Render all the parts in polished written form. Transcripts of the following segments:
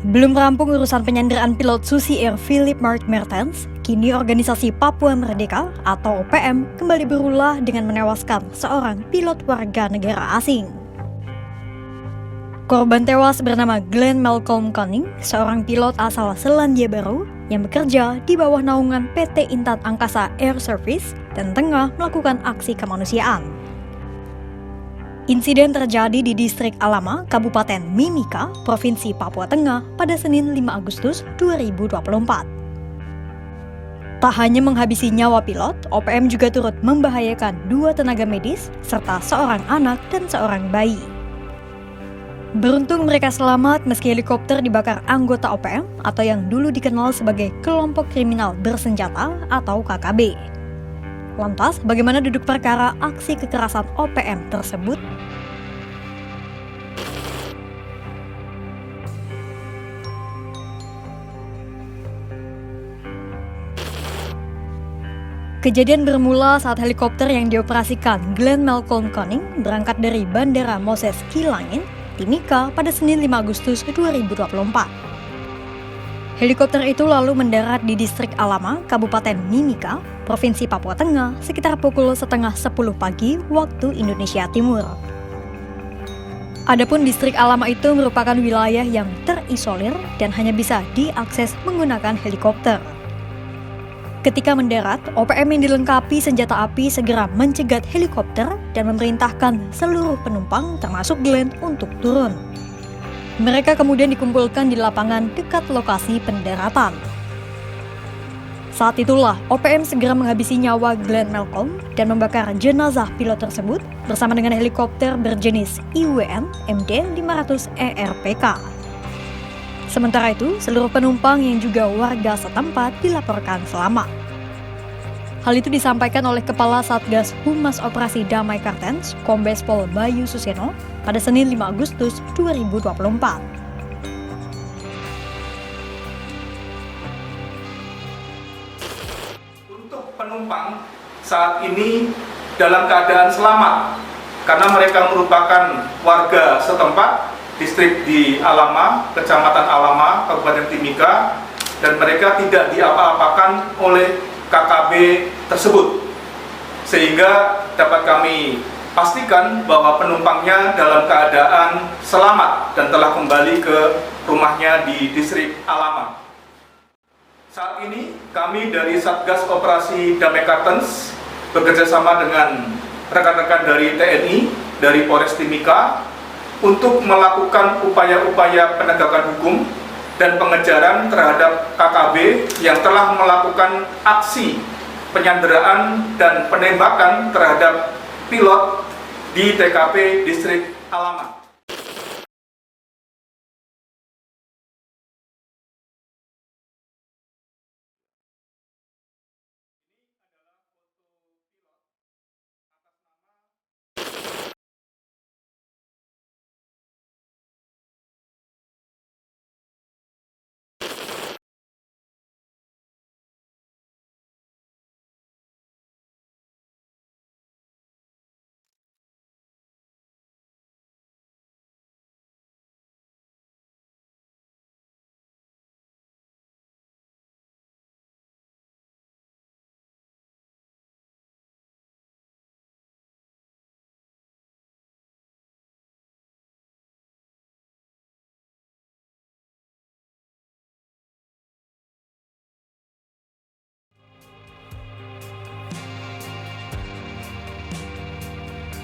Belum rampung urusan penyanderaan pilot Susi Air Philip Mark Mertens, kini organisasi Papua Merdeka atau OPM kembali berulah dengan menewaskan seorang pilot warga negara asing. Korban tewas bernama Glenn Malcolm Conning, seorang pilot asal Selandia Baru yang bekerja di bawah naungan PT Intan Angkasa Air Service dan tengah melakukan aksi kemanusiaan. Insiden terjadi di distrik Alama, Kabupaten Mimika, Provinsi Papua Tengah pada Senin 5 Agustus 2024. Tak hanya menghabisi nyawa pilot, OPM juga turut membahayakan 2 tenaga medis serta seorang anak dan seorang bayi. Beruntung mereka selamat meski helikopter dibakar anggota OPM atau yang dulu dikenal sebagai Kelompok Kriminal Bersenjata atau KKB. Lantas, bagaimana duduk perkara aksi kekerasan OPM tersebut? Kejadian bermula saat helikopter yang dioperasikan Glenn Malcolm Conning berangkat dari Bandara Moses Kilangin, Timika pada Senin 5 Agustus 2024. Helikopter itu lalu mendarat di distrik Alama, Kabupaten Mimika, Provinsi Papua Tengah sekitar pukul setengah 10 pagi waktu Indonesia Timur. Adapun distrik Alama itu merupakan wilayah yang terisolir dan hanya bisa diakses menggunakan helikopter. Ketika mendarat, OPM yang dilengkapi senjata api segera mencegat helikopter dan memerintahkan seluruh penumpang termasuk Glenn untuk turun. Mereka kemudian dikumpulkan di lapangan dekat lokasi pendaratan. Saat itulah OPM segera menghabisi nyawa Glenn Malcolm dan membakar jenazah pilot tersebut bersama dengan helikopter berjenis IWM MD-500 ERPK. Sementara itu, seluruh penumpang yang juga warga setempat dilaporkan selamat. Hal itu disampaikan oleh Kepala Satgas Humas Operasi Damai Kartens, Kombes Pol Bayu Suseno, pada Senin 5 Agustus 2024. Untuk penumpang saat ini dalam keadaan selamat karena mereka merupakan warga setempat distrik di Alama, Kecamatan Alama, Kabupaten Timika, dan mereka tidak diapa-apakan oleh KKB tersebut, sehingga dapat kami pastikan bahwa penumpangnya dalam keadaan selamat dan telah kembali ke rumahnya di distrik Alama. Saat ini kami dari Satgas Operasi Damai Kartens bekerjasama dengan rekan-rekan dari TNI, dari Polres Timika, untuk melakukan upaya-upaya penegakan hukum dan pengejaran terhadap KKB yang telah melakukan aksi penyanderaan dan penembakan terhadap pilot di TKP Distrik Alama.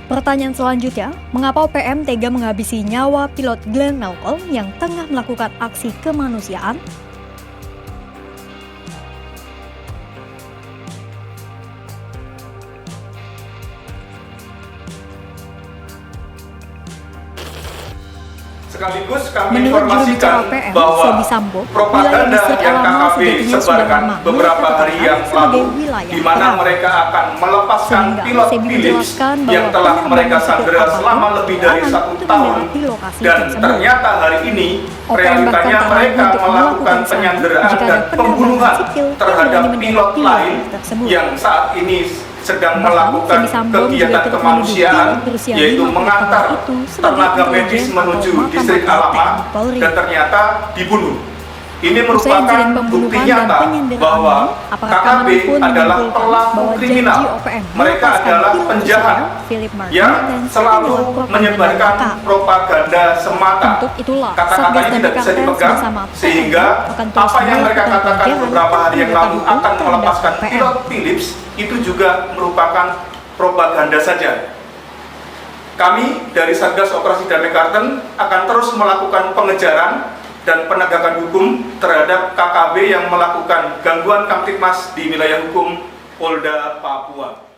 Pertanyaan selanjutnya, mengapa OPM tega menghabisi nyawa pilot Glenn Malcolm yang tengah melakukan aksi kemanusiaan? Sekaligus kami Menurut informasikan jurubicara OPM, bahwa Sobi Sambo, propaganda distrik yang Alama KKB sejatinya sudah sebarkan lama beberapa hari yang lalu, wilayah di mana perang. mereka akan melepaskan Sehingga pilot Sebi Philips menjelaskan yang bahwa telah penerbangan mereka sipil sandera apapun selama lebih dari dilarang 1 untuk tahun, mendarat di lokasi dan tersebut. ternyata hari ini OPM realitanya bahkan tak ragu mereka untuk melakukan sanksi penyanderaan jika ada dan penerbangan pembunuhan sipil yang terhadap berani mendarat pilot di lain wilayah tersebut. yang saat ini sedang Bahkan, melakukan Verdi Sambo juga kegiatan turut kemanusiaan, menuduh berusia yaitu 50 mengantar tahun itu sebagai tenaga medis intelijen menuju atau distrik mata-mata Alama TNI Polri. dan ternyata dibunuh. Ini Usai merupakan insiden bukti pembunuhan dan nyata penyanderaan bahwa ini, aparat KKB keamanan pun adalah menyimpulkan pelaku bahwa kriminal. janji OPM Mereka melepaskan adalah pilot penjahat Susier, Philip Martin, yang dan selalu adalah propaganda menyebarkan belaka. propaganda semata. Untuk itulah, Kata-kata Satgas ini tidak Damai bisa Kartens dipegang, bersama sehingga TNI akan terus apa yang mereka melakukan katakan pengejaran beberapa hari yang dan lalu tindakan akan hukum melepaskan terhadap pilot Philips itu juga merupakan propaganda saja. Kami dari Satgas Operasi Damai Kartens akan terus melakukan pengejaran dan penegakan hukum terhadap KKB yang melakukan gangguan Kamtibmas di wilayah hukum Polda Papua.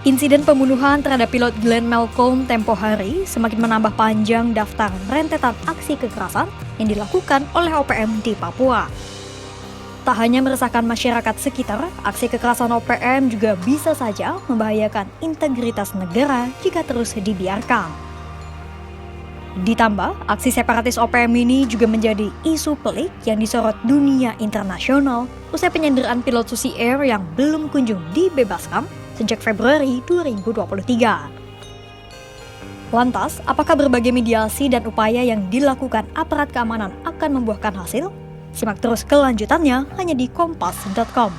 Insiden pembunuhan terhadap pilot Glenn Malcolm tempo hari semakin menambah panjang daftar rentetan aksi kekerasan yang dilakukan oleh OPM di Papua. Tak hanya meresahkan masyarakat sekitar, aksi kekerasan OPM juga bisa saja membahayakan integritas negara jika terus dibiarkan. Ditambah, aksi separatis OPM ini juga menjadi isu pelik yang disorot dunia internasional usai penyanderaan pilot Susi Air yang belum kunjung dibebaskan sejak Februari 2023. Lantas, apakah berbagai mediasi dan upaya yang dilakukan aparat keamanan akan membuahkan hasil? Simak terus kelanjutannya hanya di kompas.com.